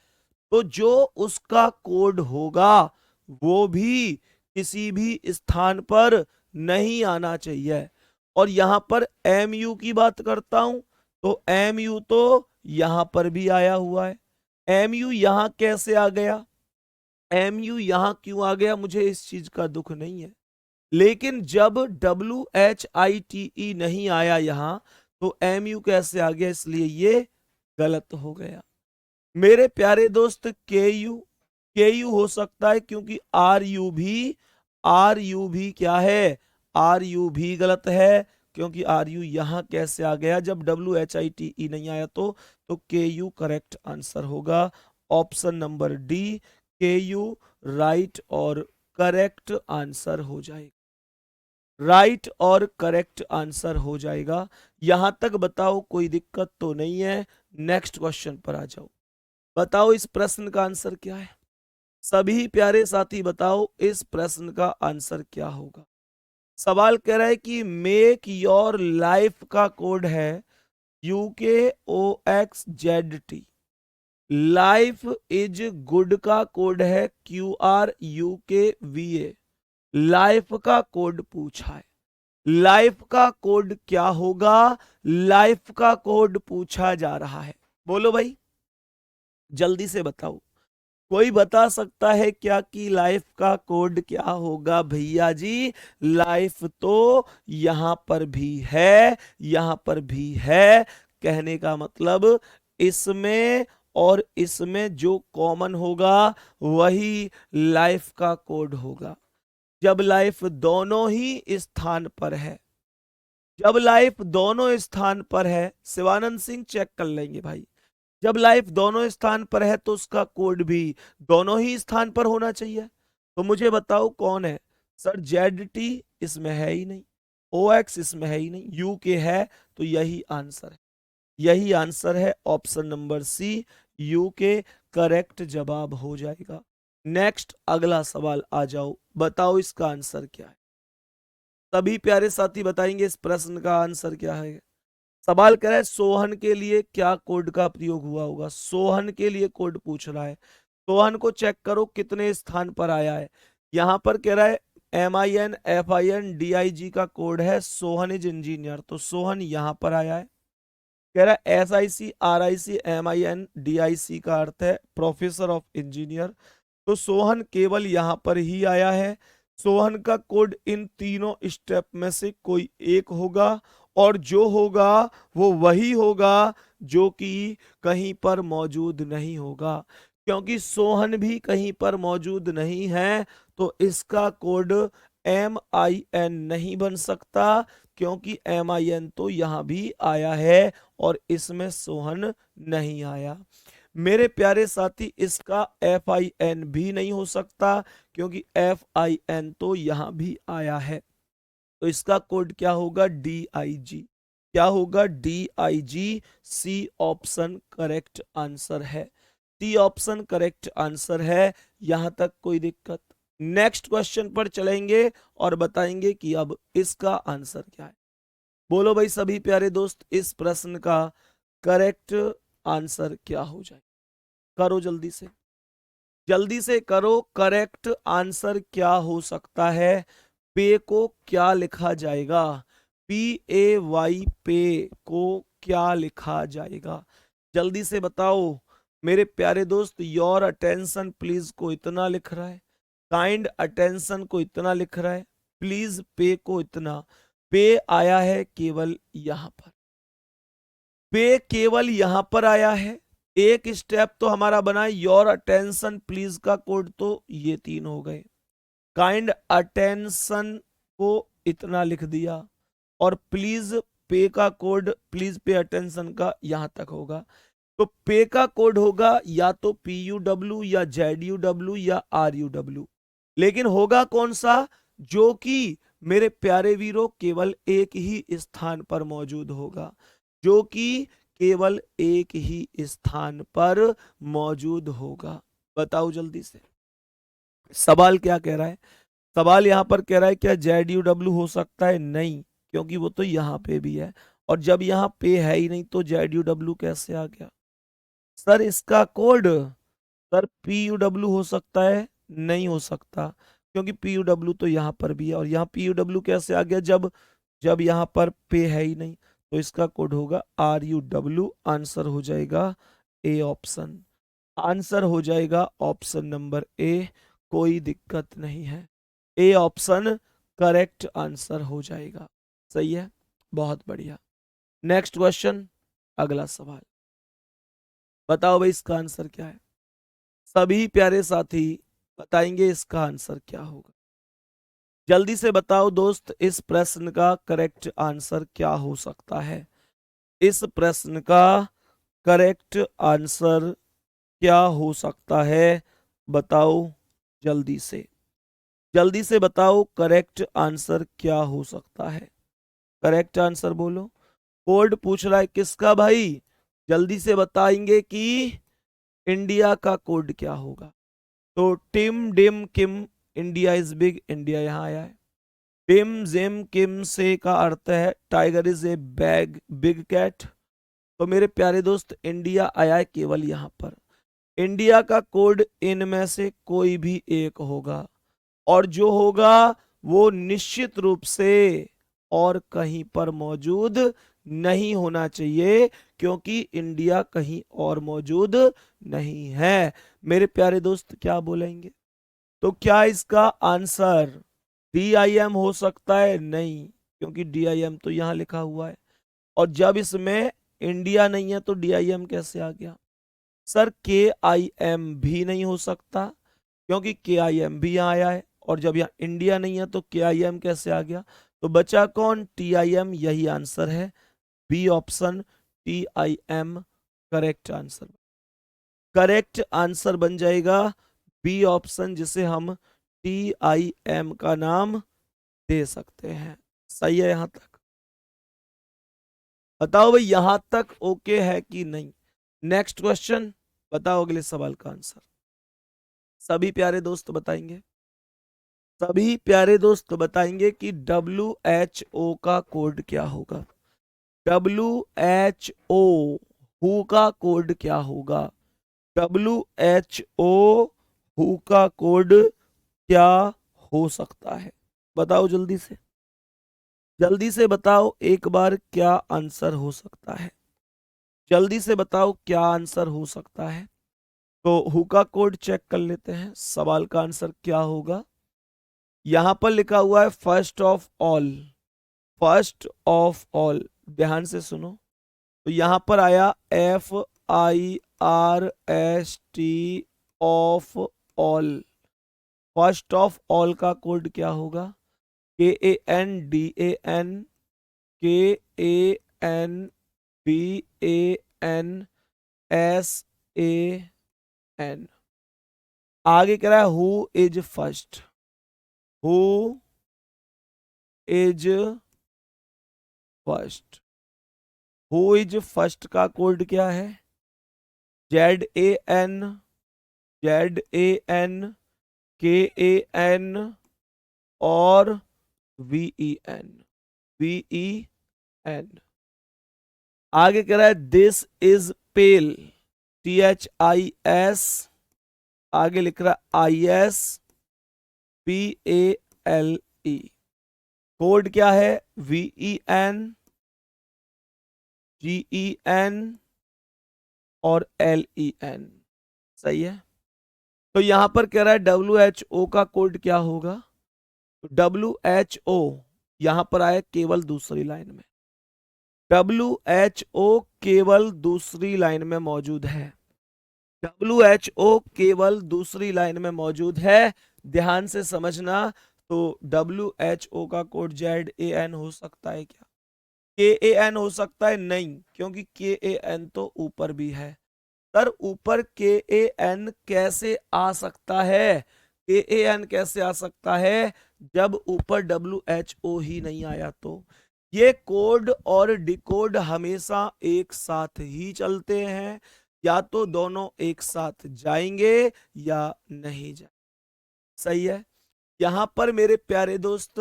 तो जो उसका कोड होगा वो भी किसी भी स्थान पर नहीं आना चाहिए। और यहां पर MU की बात करता हूं तो MU तो यहां पर भी आया हुआ है। MU यहां कैसे आ गया, MU यहां क्यों आ गया, मुझे इस चीज का दुख नहीं है। लेकिन जब WHITE नहीं आया यहां, तो MU कैसे आ गया, इसलिए ये गलत हो गया। मेरे प्यारे दोस्त के यू हो सकता है, क्योंकि आर यू भी क्या है, आर यू भी गलत है, क्योंकि आर यू यहां कैसे आ गया जब WHITE नहीं आया तो के यू करेक्ट आंसर होगा। ऑप्शन नंबर डी के यू राइट और करेक्ट आंसर हो जाएगा, राइट और करेक्ट आंसर हो जाएगा। यहां तक बताओ कोई दिक्कत तो नहीं है। नेक्स्ट क्वेश्चन पर आ जाओ। बताओ इस प्रश्न का आंसर क्या है, सभी प्यारे साथी बताओ इस प्रश्न का आंसर क्या होगा। सवाल कह रहा है कि मेक योर लाइफ का कोड है UKOXZT, लाइफ इज गुड का कोड है QRUKVA, लाइफ का कोड पूछा है। लाइफ का कोड क्या होगा, लाइफ का कोड पूछा जा रहा है। बोलो भाई, जल्दी से बताओ। कोई बता सकता है क्या कि लाइफ का कोड क्या होगा भैया जी? लाइफ तो यहां पर भी है, यहां पर भी है। कहने का मतलब इसमें और इसमें जो कॉमन होगा वही लाइफ का कोड होगा। जब लाइफ दोनों ही स्थान पर है, जब लाइफ दोनों स्थान पर है, शिवानंद सिंह चेक कर लेंगे भाई, जब लाइफ दोनों स्थान पर है तो उसका कोड भी दोनों ही स्थान पर होना चाहिए। तो मुझे बताओ कौन है? सर ZT इसमें है ही नहीं, OX इसमें है ही नहीं, UK है, तो यही आंसर है, यही आंसर है। Option number C UK correct जवाब हो जाएगा। नेक्स्ट अगला सवाल आ जाओ, बताओ इसका आंसर क्या है। सभी प्यारे साथी बताएंगे इस प्रश्न का आंसर क्या है। सवाल कह रहा है सोहन के लिए क्या कोड का प्रयोग हुआ होगा। सोहन के लिए कोड पूछ रहा है। सोहन को चेक करो कितने स्थान पर आया है। यहां पर कह रहा है MINFINDIG का कोड है, सोहन इज इंजीनियर, तो सोहन यहां पर आया है। कह रहा है SIC RIC MINDIC का अर्थ है प्रोफेसर ऑफ इंजीनियर, तो सोहन केवल यहां पर ही आया है। सोहन का कोड इन तीनों स्टेप में से कोई एक होगा, और जो होगा वो वही होगा जो कि कहीं पर मौजूद नहीं होगा। क्योंकि सोहन भी कहीं पर मौजूद नहीं है तो इसका कोड MIN नहीं बन सकता, क्योंकि MIN तो यहां भी आया है और इसमें सोहन नहीं आया। मेरे प्यारे साथी इसका FIN भी नहीं हो सकता, क्योंकि FIN तो यहां भी आया है। तो इसका कोड क्या होगा? DIG। क्या होगा? DIG। C option correct answer है, सी ऑप्शन करेक्ट आंसर है। यहां तक कोई दिक्कत? नेक्स्ट क्वेश्चन पर चलेंगे और बताएंगे कि अब इसका आंसर क्या है। बोलो भाई सभी प्यारे दोस्त, इस प्रश्न का करेक्ट आंसर क्या हो जाए? करो जल्दी से, जल्दी से करो। करेक्ट आंसर क्या हो सकता है? पे को क्या लिखा जाएगा? PAY, पे को क्या लिखा जाएगा? जल्दी से बताओ मेरे प्यारे दोस्त। योर अटेंशन प्लीज को इतना लिख रहा है, काइंड अटेंशन को इतना लिख रहा है, प्लीज पे को इतना। पे आया है केवल यहां पर, पे केवल यहां पर आया है। एक स्टेप तो हमारा बना योर अटेंशन प्लीज का कोड, तो ये तीन हो गए। काइंड अटेंशन को इतना लिख दिया, और प्लीज पे का कोड, प्लीज पे अटेंशन का यहां तक होगा। तो पे का कोड होगा या तो PUW या ZUW या RUW, लेकिन होगा कौन सा? जो कि मेरे प्यारे वीरों केवल एक ही स्थान पर मौजूद होगा, जो कि केवल एक ही स्थान पर मौजूद होगा। बताओ जल्दी से, सवाल क्या कह रहा है? सवाल यहां पर कह रहा है क्या ZUW हो सकता है? नहीं, क्योंकि वो तो यहां पे भी है, और जब यहां पे है ही नहीं तो ZUW कैसे आ गया? सर इसका कोड, सर PUW हो सकता है? नहीं हो सकता, क्योंकि PUW तो यहां पर भी है, और यहाँ PUW कैसे आ गया जब जब यहां पर पे है ही नहीं? तो इसका कोड होगा RUW। आंसर हो जाएगा ए ऑप्शन, आंसर हो जाएगा ऑप्शन नंबर ए। कोई दिक्कत नहीं है, ए ऑप्शन करेक्ट आंसर हो जाएगा। सही है, बहुत बढ़िया। नेक्स्ट क्वेश्चन, अगला सवाल। बताओ भाई इसका आंसर क्या है? सभी प्यारे साथी बताएंगे इसका आंसर क्या होगा। जल्दी से बताओ दोस्त, इस प्रश्न का करेक्ट आंसर क्या हो सकता है? इस प्रश्न का करेक्ट आंसर क्या हो सकता है? बताओ जल्दी से। जल्दी से बताओ करेक्ट आंसर क्या हो सकता है? करेक्ट आंसर बोलो। कोड पूछ रहा है किसका भाई? जल्दी से बताएंगे कि इंडिया का कोड क्या होगा। तो टिम डिम किम, इंडिया इज बिग, इंडिया यहां आया है। टिम जिम किम से का अर्थ है tiger is a bag big cat. तो मेरे प्यारे दोस्त इंडिया आया है केवल यहां पर। इंडिया का कोड इनमें से कोई भी एक होगा, और जो होगा वो निश्चित रूप से और कहीं पर मौजूद नहीं होना चाहिए, क्योंकि इंडिया कहीं और मौजूद नहीं है। मेरे प्यारे दोस्त क्या बोलेंगे? तो क्या इसका आंसर DIM हो सकता है? नहीं, क्योंकि DIM तो यहां लिखा हुआ है, और जब इसमें इंडिया नहीं है तो DIM कैसे आ गया? सर KIM भी नहीं हो सकता, क्योंकि KIM भी यहाँ आया है, और जब यहाँ इंडिया नहीं है तो KIM कैसे आ गया? तो बचा कौन? TIM। यही आंसर है, B option TIM correct answer. Correct answer बन जाएगा बी ऑप्शन, जिसे हम TIM का नाम दे सकते हैं। सही है यहां तक? बताओ भाई यहां तक ओके है कि नहीं? नेक्स्ट क्वेश्चन, बताओ अगले सवाल का आंसर। सभी प्यारे दोस्त बताएंगे। सभी प्यारे दोस्त बताएंगे कि WHO का कोड क्या होगा। WHO हु का कोड क्या होगा? WHO हु का कोड क्या हो सकता है? बताओ जल्दी से। जल्दी से बताओ एक बार, क्या आंसर हो सकता है? जल्दी से बताओ क्या आंसर हो सकता है? तो हु का कोड चेक कर लेते हैं, सवाल का आंसर क्या होगा। यहां पर लिखा हुआ है first of all. First of all, ध्यान से सुनो। तो यहां पर आया FIRST of all. First of all का कोड क्या होगा? KANDAN आगे कह रहा है who is first. Who is first. Who is first का कोड क्या है? ZAN, ZAN, KAN और VEN। आगे कह रहा है दिस इज पेल, THIS। आगे लिख रहा है ISPALE। कोड क्या है? VEN, GEN और LEN। सही है। तो यहां पर कह रहा है WHO का कोड क्या होगा? WHO यहां पर आया केवल दूसरी लाइन में। WHO केवल दूसरी लाइन में मौजूद है। WHO केवल दूसरी लाइन में मौजूद है, ध्यान से समझना। तो WHO का कोड ZAN हो सकता है क्या? KAN हो सकता है? नहीं, क्योंकि KAN तो ऊपर भी है। सर ऊपर KAN कैसे आ सकता है? KAN कैसे आ सकता है जब ऊपर WHO ही नहीं आया? तो ये कोड और डिकोड हमेशा एक साथ ही चलते हैं, या तो दोनों एक साथ जाएंगे या नहीं जाएंगे। सही है। यहां पर मेरे प्यारे दोस्त,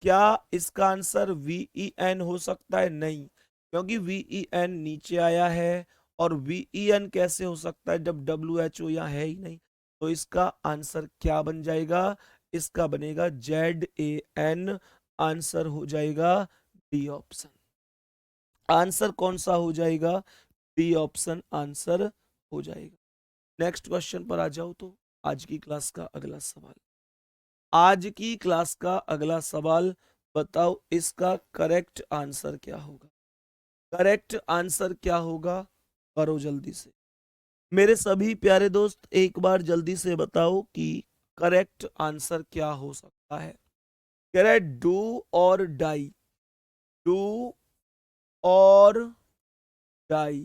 क्या इसका आंसर VEN हो सकता है? नहीं, क्योंकि VEN नीचे आया है, और VEN कैसे हो सकता है जब WHO यहाँ है ही नहीं? तो इसका आंसर क्या बन जाएगा? इसका बनेगा ZAN। आंसर हो जाएगा डी ऑप्शन। आंसर कौन सा हो जाएगा? डी ऑप्शन आंसर हो जाएगा। नेक्स्ट क्वेश्चन पर आ जाओ। तो आज की क्लास का अगला सवाल। आज की क्लास का अगला सवाल, बताओ इसका करेक्ट आंसर क्या होगा? करेक्ट आंसर क्या होगा? करो जल्दी से। मेरे सभी प्यारे दोस्त एक बार जल्दी से बताओ कि करेक्ट आंसर क्या हो सकता है। कह रहा है डू और डाई। डू और डाई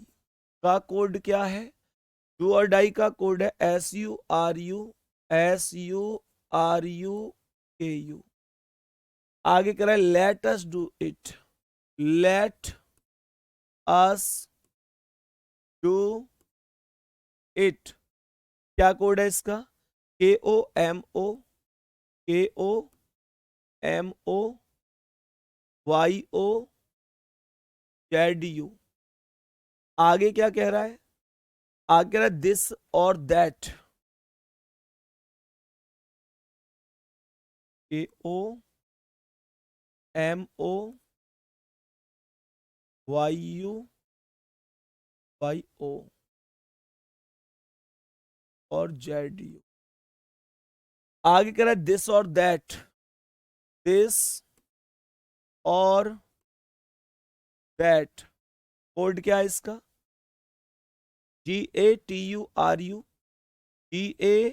का कोड क्या है? डू और डाई का कोड है SURU आगे कह रहा है let us do it. Let us do it. क्या कोड है इसका? KOMO KOMOYOZU। आगे क्या कह रहा है? आगे कह रहा है दिस और दैट। KOMOYUYO और ZU। आगे कह रहा है दिस और दैट। दिस और दैट कोड क्या है इसका? GATURU GATURU।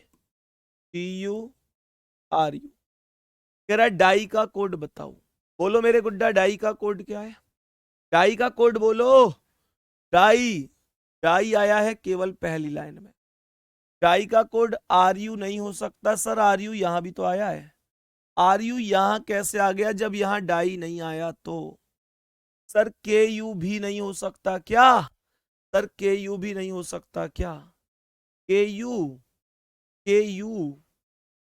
कह रहा है डाई का कोड बताओ। बोलो मेरे गुड्डा, डाई का कोड क्या है? डाई का कोड बोलो। डाई। डाई आया है केवल पहली लाइन में। डाई का कोड RU नहीं हो सकता सर। RU यहां भी तो आया है। RU यहां कैसे आ गया जब यहां डाई नहीं आया? तो सर KU भी नहीं हो सकता क्या? सर KU भी नहीं हो सकता क्या? KU KU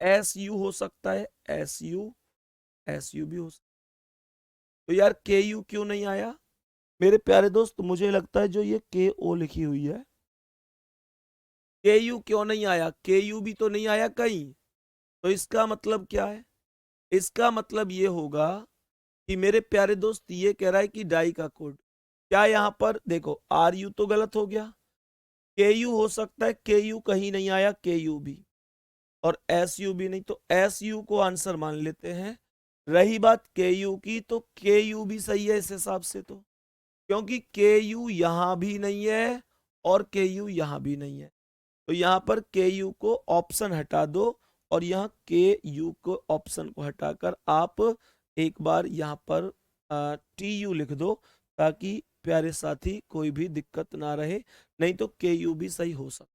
SU हो सकता है। SU भी हो सकता। तो यार KU क्यों नहीं आया? मेरे प्यारे दोस्त मुझे लगता है जो ये KO लिखी हुई है, KU क्यों नहीं आया? KU भी तो नहीं आया कहीं। तो इसका मतलब क्या है? इसका मतलब ये होगा कि मेरे प्यारे दोस्त ये कह रहा है कि डाई का कोड क्या, यहां पर देखो RU तो गलत हो गया। KU हो सकता है। KU कहीं नहीं आया। KU भी और SU भी नहीं, तो SU को आंसर मान लेते हैं। रही बात KU की, तो KU भी सही है इस हिसाब से, तो क्योंकि KU यहां भी नहीं है और KU यहां भी नहीं है, तो यहां पर KU को ऑप्शन हटा दो और यहाँ KU को ऑप्शन को हटाकर आप एक बार यहाँ पर TU लिख दो, ताकि प्यारे साथी कोई भी दिक्कत ना रहे। नहीं तो KU भी सही हो सकता,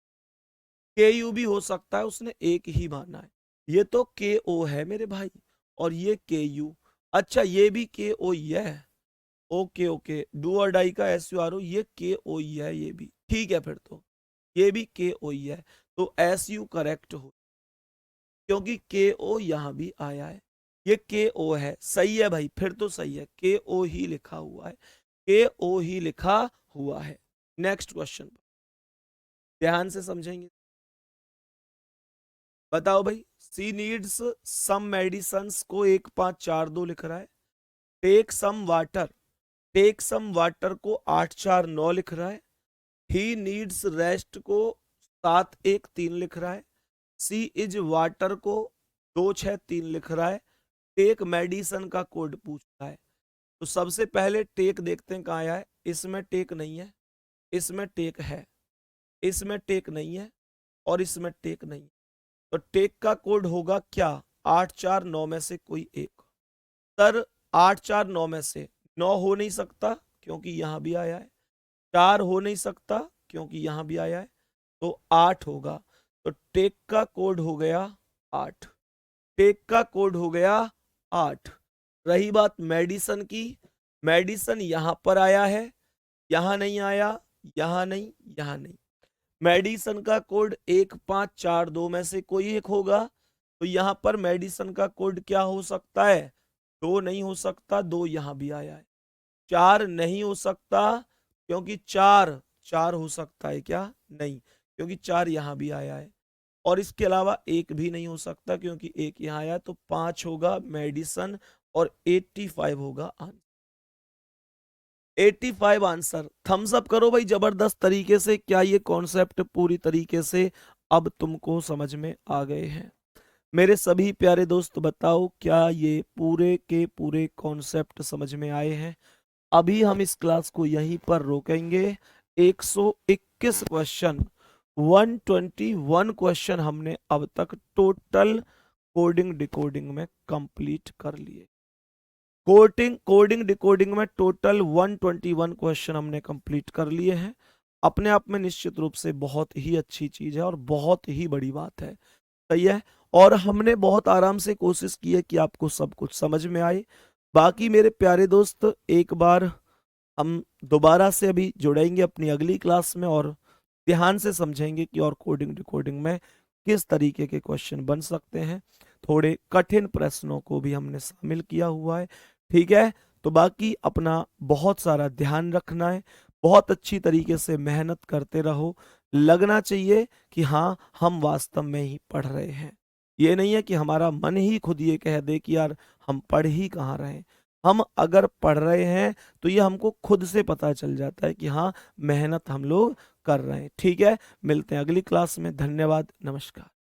KU भी हो सकता है, उसने एक ही माना है। ये तो KO है मेरे भाई और ये KU। अच्छा ये भी KO ही है। ओके ओके, डू और डाई का SURO ये KO ही है, ये भी ठीक है। फिर तो ये भी KO ही है, तो SU करेक्ट हो, क्योंकि KO यहां भी आया है। ये KO है, सही है भाई, फिर तो सही है। KO ही लिखा हुआ है। KO ही लिखा हुआ है। नेक्स्ट क्वेश्चन ध्यान से समझेंगे। बताओ भाई, सी नीड्स सम मेडिसन्स को 1542 लिख रहा है। Take some water. Take some water को 849 लिख रहा है। ही नीड्स रेस्ट को 713 लिख रहा है। सी इज वाटर को 263 लिख रहा है। टेक मेडिसन का कोड पूछ रहा है। तो सबसे पहले टेक देखते हैं कहाँ आया है। इसमें टेक नहीं है, इसमें टेक है, इसमें टेक नहीं है और इसमें टेक नहीं है। तो टेक का कोड होगा क्या? 849 में से कोई एक। सर 849 में से 9 हो नहीं सकता क्योंकि यहां भी आया है। 4 हो नहीं सकता क्योंकि यहां भी आया है। तो 8 होगा। तो टेक का कोड हो गया 8। टेक का कोड हो गया 8। रही बात मेडिसन की, मेडिसन यहां पर आया है, यहां नहीं आया, यहां नहीं, यहां नहीं। मेडिसन का कोड 1542 में से कोई एक होगा। तो यहां पर मेडिसन का कोड क्या हो सकता है? 2 नहीं हो सकता, 2 यहां भी आया है। 4 नहीं हो सकता क्योंकि 4 4 हो सकता है क्या? नहीं, क्योंकि 4 यहां भी आया है। और इसके अलावा एक भी नहीं हो सकता क्योंकि एक यहाँ आया। तो 5 होगा मेडिसन और 85 होगा आंसर। 85 आंसर। थम्स अप करो भाई जबरदस्त तरीके से। क्या ये कॉन्सेप्ट पूरी तरीके से अब तुमको समझ में आ गए हैं? मेरे सभी प्यारे दोस्त बताओ, क्या ये पूरे के पूरे कॉन्सेप्ट समझ में आए हैं? अभी हम इस क्लास को यहीं पर रोकेंगे। 121 क्वेश्चन 121 क्वेश्चन हमने अब तक टोटल कोडिंग डिकोडिंग में कंप्लीट कर लिए। कोडिंग डिकोडिंग में टोटल 121 क्वेश्चन हमने कंप्लीट कर लिए हैं। अपने आप में निश्चित रूप से बहुत ही अच्छी चीज है और बहुत ही बड़ी बात है, सही है। और हमने बहुत आराम से कोशिश की है कि आपको सब कुछ समझ में आए। बाकी मेरे प्यारे दोस्त, एक बार हम दोबारा से अभी जुड़ेंगे अपनी अगली क्लास में और ध्यान से समझेंगे कि और कोडिंग डिकोडिंग में किस तरीके के क्वेश्चन बन सकते हैं। थोड़े कठिन प्रश्नों को भी हमने शामिल किया हुआ है, ठीक है। तो बाकी अपना बहुत सारा ध्यान रखना है, बहुत अच्छी तरीके से मेहनत करते रहो। लगना चाहिए कि हाँ, हम वास्तव में ही पढ़ रहे हैं। ये नहीं है कि हमारा मन ही खुद ये कह दे कि यार हम पढ़ ही कहाँ रहे हैं। हम अगर पढ़ रहे हैं तो ये हमको खुद से पता चल जाता है कि हाँ, मेहनत हम लोग कर रहे हैं, ठीक है। मिलते हैं अगली क्लास में। धन्यवाद, नमस्कार।